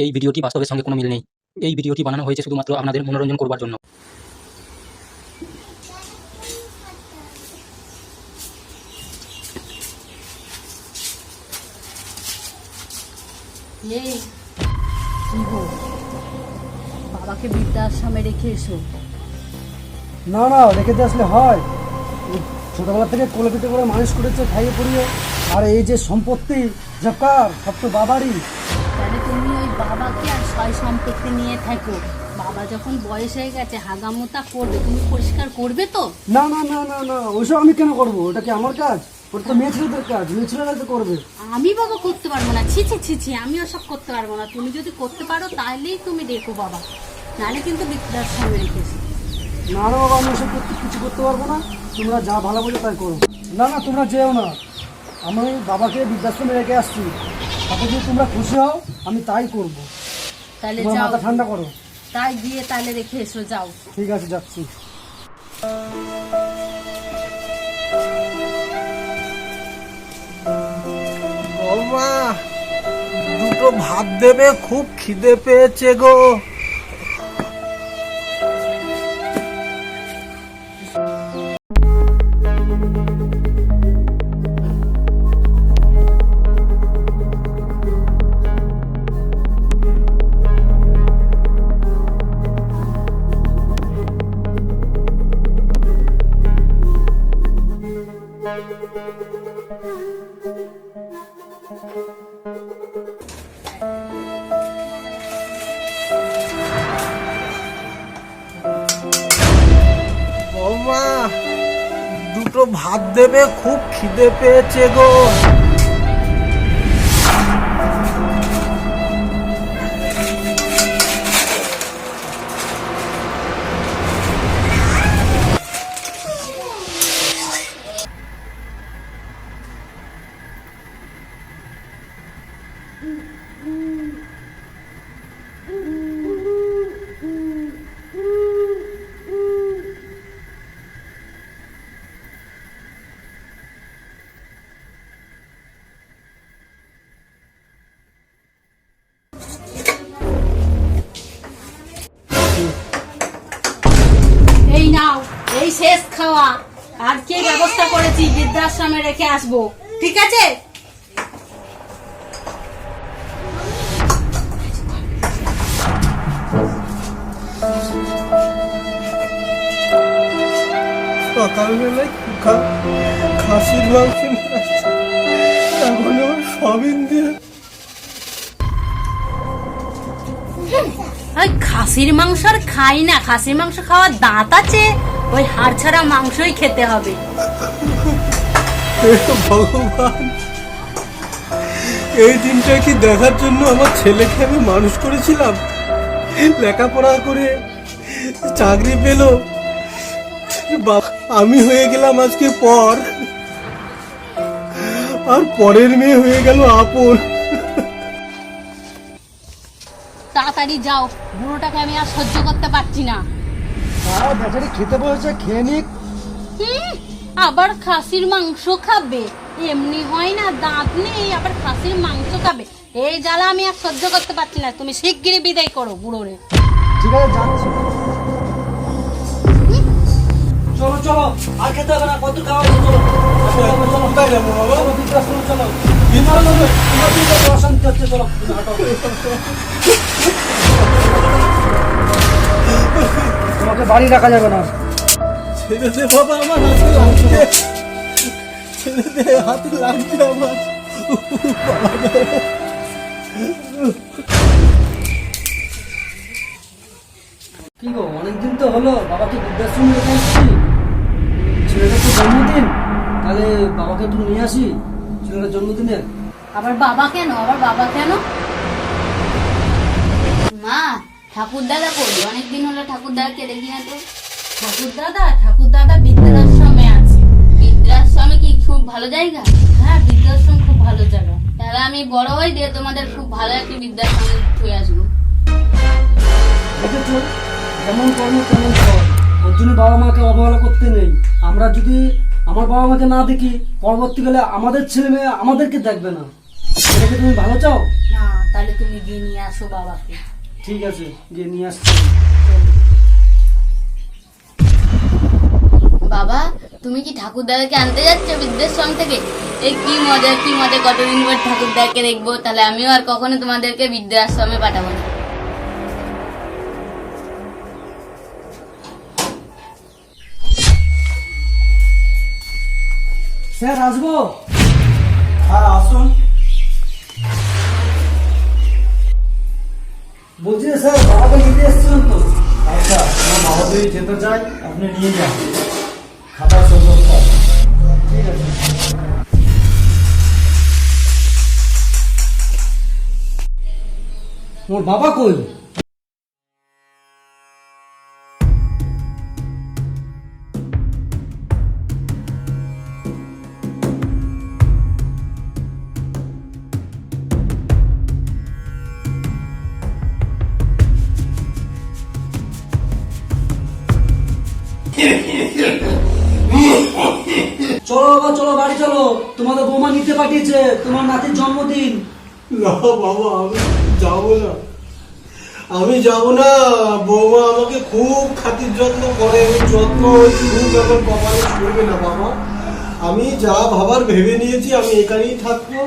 এই ভিডিওটি বাস্তবের সঙ্গে কোনো মিল নেই। এই ভিডিওটি বানানো হয়েছে শুধুমাত্র আপনাদের মনোরঞ্জন করবার জন্য। এই কি গো, বাবাকে বৃদ্ধাশ্রমে রেখে এসো। না না, রেখে দিয়ে আসলে হয়? এই ছোটবেলা থেকে কোলে পিঠে করে মানুষ করেছে, খাইয়ে পড়িয়ে। আর এই যে সম্পত্তি জকার সব তো বাবারই। তাহলে তুমি ওই বাবাকে আর সয় সম্পত্তি নিয়ে থাকো। বাবা যখন বয়স হয়ে গেছে হাগামোতা করবে, তুমি পরিষ্কার করবে তো? না না না না না, ওইসব আমি কেন করবো? ওটা কি আমার কাজ? ওটা তো মেয়ে ছেলেদের কাজ, মেয়ে ছেলেরা তো করবে। আমি বাবা করতে পারবো না, ছি ছি ছি ছি, আমি ওসব করতে পারবো না। তুমি যদি করতে পারো তাহলেই তুমি দেখো বাবা, নাহলে কিন্তু বৃদ্ধাশ্রমে রেখেছি। না না বাবা, আমি ওসব কিছু করতে পারবো না। তোমরা যা ভালো বোঝো তাই করো। না না, তোমরা যেও না, আমি বাবাকে বৃদ্ধাশ্রমে রেখে আসছি। তাতে যদি তোমরা খুশি হও আমি তাই করবো। তাহলে তোমার যাও, মাথা ঠান্ডা করো। তাই গিয়ে তাহলে রেখে এসো, যাও। ঠিক আছে, যাচ্ছি। মা, দুটো ভাত দেবে, খুব খিদে পেয়েছে গো। মা, দুটো ভাত দেবে, খুব খিদে পেয়েছে গো। এই নাও, এই শেষ খাওয়া। আর কি ব্যবস্থা করেছি, বৃদ্ধাশ্রমে রেখে আসবো, ঠিক আছে? সকালবেলায় খাসির মাংস নিয়ে আসছে, এখন আমার সবিন দিয়ে। ওই খাসির মাংস আর খাই না, খাসির মাংস খাওয়ার দাঁত আছে? ওই হাড় ছাড়া মাংসই খেতে হবে। হে ভগবান, এই দিনটা কি দেখার জন্য আমার ছেলেকে আমি মানুষ করেছিলাম? লেখাপড়া করে চাকরি পেল, আমি হয়ে গেলাম আজকে পর, আর পরের মেয়ে হয়ে গেল আপন। তাড়াতাড়ি যাও, বুড়োটাকে আমি আর সহ্য করতে পারছি না। আর বেচারি খেতে বসেছে, খেয়ে নিক। আবার খাসির মাংস খাবে? এমনি হয় না, দাঁত নেই আবার খাসির মাংস খাবে? এই জ্বালা আমি আর সহ্য করতে পারছি না। তুমি শিগগিরই বিদায় করো বুড়োরে। ঠিক আছে, যাচ্ছি। চলো চলো, আর খেতে হবে না, কত খাওয়া হয়েছে, চলো। কোথায় যাবো বাবা? চলো, বৃদ্ধাশ্রমে চলো। তোমার বৃদ্ধাশ্রমে অশান্তি হচ্ছে, চলো। তুমি হাঁটো। তোমাকে বাড়ি রাখা যাবে না। ছেড়ে দে বাবা, আমার হাতে লাগছে, ছেড়ে দে, হাতে লাগছে আমার। কি গো, অনেকদিন তো হলো বাবাকে বৃদ্ধাশ্রমে রেখে এসেছি। ছেলেটার তো জন্মদিন, তাহলে বাবাকে একটু নিয়ে আসি ছেলেটার জন্মদিনে। আবার বাবা কেন? আবার বাবা কেন? মা, ঠাকুর দাদা করবি, অনেকদিন হলো ঠাকুর দাদাকে দেখি না তো। ঠাকুর দাদা বৃদ্ধাশ্রমে আছে। বৃদ্ধাশ্রমে কি খুব ভালো জায়গা? হ্যাঁ, বৃদ্ধাশ্রম খুব ভালো জায়গা। তাহলে আমি বড় হই দিয়ে তোমাদের খুব ভালো একটি বৃদ্ধাশ্রমে ছুঁয়ে আসবো। দেখেছো, যেমন কর্ম তেমন ফল। ওর জন্য বাবা মাকে অবহেলা করতে নেই। আমরা যদি আমার বাবা মাকে না দেখি, পরবর্তীকালে আমাদের ছেলে মেয়ে আমাদেরকে দেখবে না। এটাকে তুমি ভালো চাও? না, তাহলে তুমি গিয়ে নিয়ে আসো বাবাকে। ঠিক আছে, গিয়ে নিয়ে আসছি। বাবা, তুমি কি ঠাকুরদাদাকে আনতে যাচ্ছ বৃদ্ধাশ্রম থেকে? এই কি মজা কি মজা, কতদিন পর ঠাকুরদাকে দেখবো। তাহলে আমিও আর কখনো তোমাদেরকে বৃদ্ধাশ্রমে পাঠাবো না। স্যার আসবো? হ্যাঁ আসুন। বলছি যে স্যার বাবাকে নিতে এসেছিলেন তো? আচ্ছা, আমার বাবা যদি যেতে চায় আপনি নিয়ে যান, খাতার ব্যবস্থা। ঠিক আছে। ওর বাবা কই? চলো বাবা, চলো বাড়ি চলো, তোমাদের বৌমা নিতে পাঠিয়েছে, তোমার নাতির জন্মদিন। না বাবা, আমি যাবো না, আমি যাবো না। বৌমা আমাকে খুব খাতির যত্ন করে, আমি যত্ন খুব আমার কপালে ছুঁড়বে না বাবা। আমি যা ভাবার ভেবে নিয়েছি, আমি এখানেই থাকবো,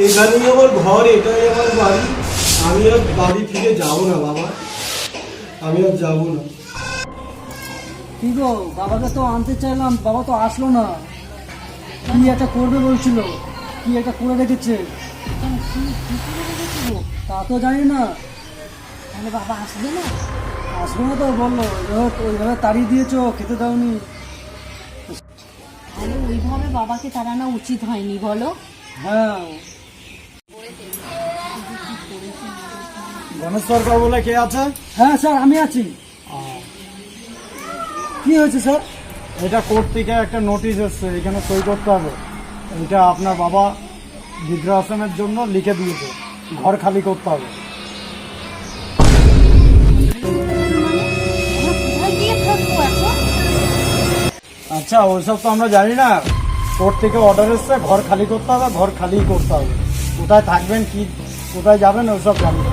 এখানেই আমার ঘর, এটাই আমার বাড়ি। আমি আর বাড়ি ফিরে যাবো না বাবা, আমি আর যাবো না। কি গো, বাবাকে তো আনতে চাইলাম, বাবা তো আসলো না। কি একটা করবে বলছিল, কি একটা করে রেখেছে, তা তো জানি না। তাহলে বাবা আসবে না? আসবে না তো বললো, ওইভাবে তাড়িয়ে দিয়েছো, খেতে দাওনি। তাহলে ওইভাবে বাবাকে তাড়ানো উচিত হয়নি, বলো? হ্যাঁ। গণেশ সরকার বলে কে আছে? হ্যাঁ স্যার, আমি আছি। কি হয়েছে স্যার? এটা কোর্ট থেকে একটা নোটিশ এসছে, এখানে সই করতে হবে। এটা আপনার বাবা বৃদ্ধাশ্রমের জন্য লিখে দিয়েছে, ঘর খালি করতে হবে। আমরা কোথায় গিয়ে থাকবো এখন? আচ্ছা, ওইসব তো আমরা জানি না। কোর্ট থেকে অর্ডার এসছে, ঘর খালি করতে হবে, ঘর খালি করতে হবে। কোথায় থাকবেন, কি কোথায় যাবেন, ওইসব জানি না।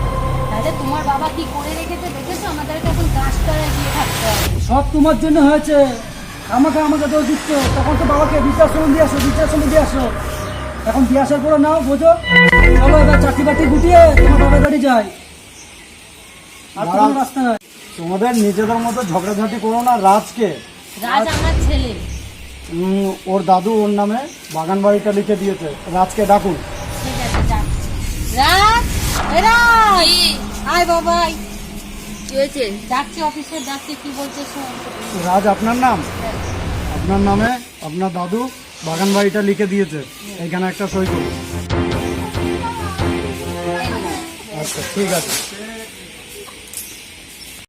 তাহলে তোমার বাবা কি করে রেখেছে দেখেছো? আমাদেরকে এখন কাজটায় গিয়ে থাকতে হবে। সব তোমার জন্য হয়েছে, আমাকে দোষ দিচ্ছ। তখন তো বাবাকে বৃদ্ধাশ্রম দিয়ে আসো, বৃদ্ধাশ্রমে দিয়ে আসো। এখন দিয়ে আসার পরে নাও বোঝো। চলো এবার চাকরি বাকরি গুটিয়ে তোমার বাবার বাড়ি যাই, আর তো কোনো রাস্তা নাই। তোমাদের নিজেদের মতো ঝগড়াঝাটি করো না। রাজকে, রাজ আমার ছেলে। ওর দাদু ওর নামে বাগান বাড়িটা লিখে দিয়েছে। রাজকে ডাকুন। ঠিক আছে, যাচ্ছি। রাজ, এ রাজ, আয় বাবা আয়। কি হয়েছে? যাচ্ছি অফিসে, যাচ্ছি। কি বলছে শোন। রাজ আপনার নাম? আপনার নামে আপনার দাদু বাগান বাড়িটা লিখে দিয়েছে, এখানে একটা সই করুন। আচ্ছা ঠিক আছে।